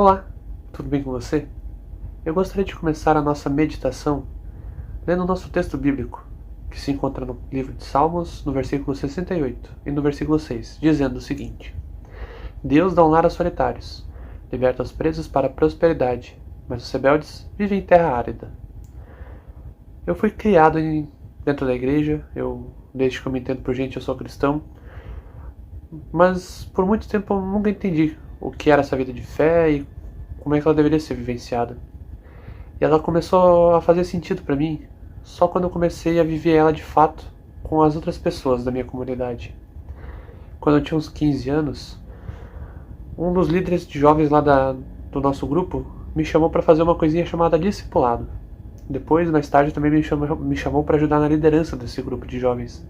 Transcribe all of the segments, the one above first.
Olá, tudo bem com você? Eu gostaria de começar a nossa meditação lendo o nosso texto bíblico, que se encontra no livro de Salmos, no versículo 68 e no versículo 6, dizendo o seguinte: Deus dá um lar aos solitários, liberta os presos para a prosperidade, mas os rebeldes vivem em terra árida. Eu fui criado dentro da igreja, desde que eu me entendo por gente, eu sou cristão, mas por muito tempo eu nunca entendi o que era essa vida de fé e como é que ela deveria ser vivenciada. E ela começou a fazer sentido para mim só quando eu comecei a viver ela de fato com as outras pessoas da minha comunidade. Quando eu tinha uns 15 anos, um dos líderes de jovens lá do nosso grupo me chamou para fazer uma coisinha chamada discipulado. Depois, mais tarde, também me chamou para ajudar na liderança desse grupo de jovens.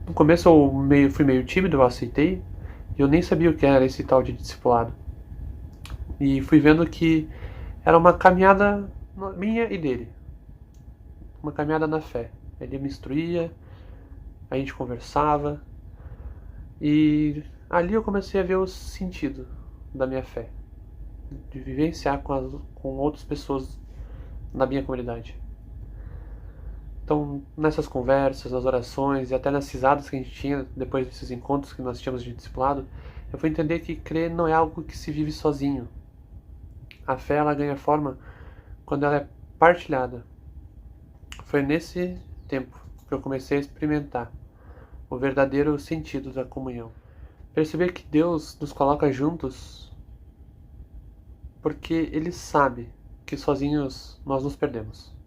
No começo eu fui meio tímido, eu aceitei, e eu nem sabia o que era esse tal de discipulado. E fui vendo que era uma caminhada minha e dele. Uma caminhada na fé. Ele me instruía, a gente conversava, e ali eu comecei a ver o sentido da minha fé, de vivenciar com outras pessoas na minha comunidade. Então, nessas conversas, nas orações e até nas risadas que a gente tinha depois desses encontros que nós tínhamos de discipulado, eu fui entender que crer não é algo que se vive sozinho. A fé, ela ganha forma quando ela é partilhada. Foi nesse tempo que eu comecei a experimentar o verdadeiro sentido da comunhão. Perceber que Deus nos coloca juntos porque Ele sabe que sozinhos nós nos perdemos.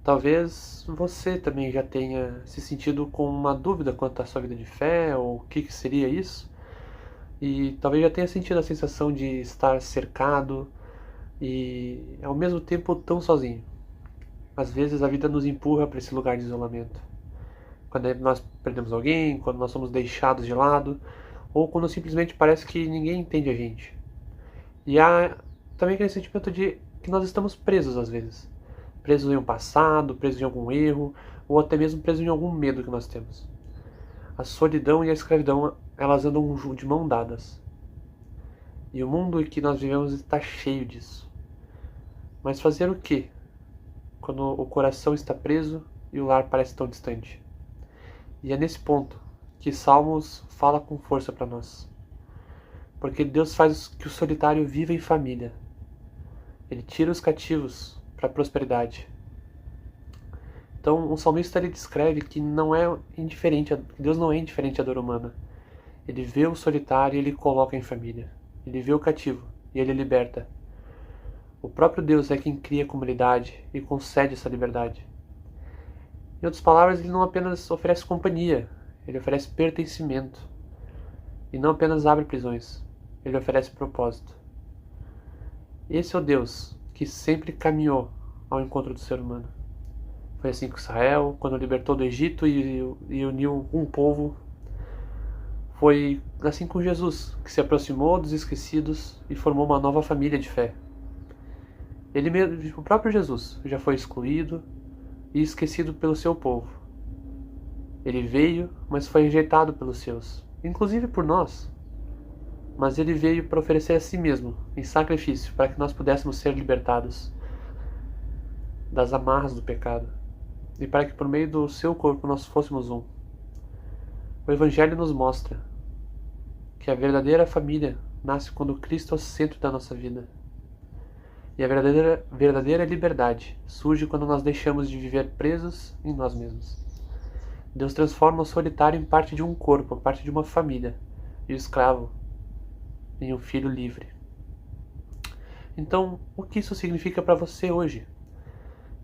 Talvez você também já tenha se sentido com uma dúvida quanto à sua vida de fé, ou o que seria isso, e talvez já tenha sentido a sensação de estar cercado e ao mesmo tempo tão sozinho. Às vezes a vida nos empurra para esse lugar de isolamento. Quando nós perdemos alguém, quando nós somos deixados de lado, ou quando simplesmente parece que ninguém entende a gente. E há também aquele sentimento de que nós estamos presos às vezes. Presos em um passado, presos em algum erro, ou até mesmo presos em algum medo que nós temos. A solidão e a escravidão, elas andam de mão dadas. E o mundo em que nós vivemos está cheio disso. Mas fazer o quê quando o coração está preso e o lar parece tão distante? E é nesse ponto que Salmos fala com força para nós. Porque Deus faz que o solitário viva em família. Ele tira os cativos para a prosperidade. Então, o salmista ele descreve que Deus não é indiferente à dor humana. Ele vê o solitário e ele coloca em família. Ele vê o cativo e ele liberta. O próprio Deus é quem cria a comunidade e concede essa liberdade. Em outras palavras, ele não apenas oferece companhia, ele oferece pertencimento. E não apenas abre prisões, ele oferece propósito. Esse é o Deus que sempre caminhou ao encontro do ser humano. Foi assim com Israel, quando libertou do Egito e uniu um povo. Foi assim com Jesus, que se aproximou dos esquecidos e formou uma nova família de fé. Ele mesmo, o próprio Jesus, já foi excluído e esquecido pelo seu povo. Ele veio, mas foi rejeitado pelos seus, inclusive por nós. Mas ele veio para oferecer a si mesmo, em sacrifício, para que nós pudéssemos ser libertados das amarras do pecado, e para que por meio do seu corpo nós fôssemos um. O Evangelho nos mostra que a verdadeira família nasce quando Cristo é o centro da nossa vida. E a verdadeira liberdade surge quando nós deixamos de viver presos em nós mesmos. Deus transforma o solitário em parte de um corpo, parte de uma família, e o escravo em um filho livre. Então, o que isso significa para você hoje?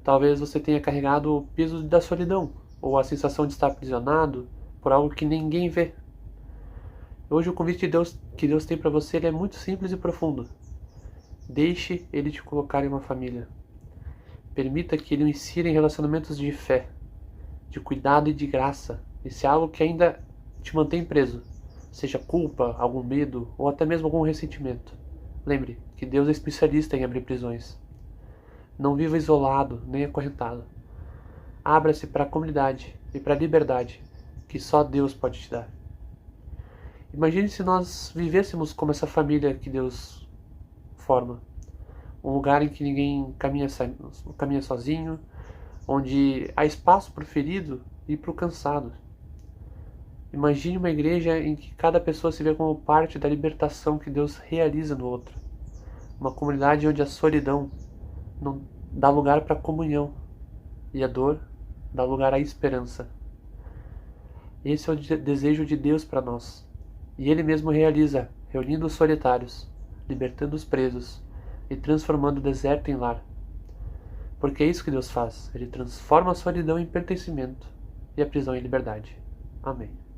Talvez você tenha carregado o peso da solidão, ou a sensação de estar aprisionado por algo que ninguém vê. Hoje o convite que Deus tem para você é muito simples e profundo. Deixe Ele te colocar em uma família. Permita que Ele o insira em relacionamentos de fé, de cuidado e de graça. E se há algo que ainda te mantém preso, seja culpa, algum medo ou até mesmo algum ressentimento, lembre que Deus é especialista em abrir prisões. Não viva isolado nem acorrentado. Abra-se para a comunidade e para a liberdade que só Deus pode te dar. Imagine se nós vivêssemos como essa família que Deus forma. Um lugar em que ninguém caminha sozinho, onde há espaço para o ferido e para o cansado. Imagine uma igreja em que cada pessoa se vê como parte da libertação que Deus realiza no outro. Uma comunidade onde a solidão não dá lugar para a comunhão e a dor dá lugar à esperança. Esse é o desejo de Deus para nós. E Ele mesmo realiza, reunindo os solitários, libertando os presos e transformando o deserto em lar. Porque é isso que Deus faz. Ele transforma a solidão em pertencimento e a prisão em liberdade. Amém.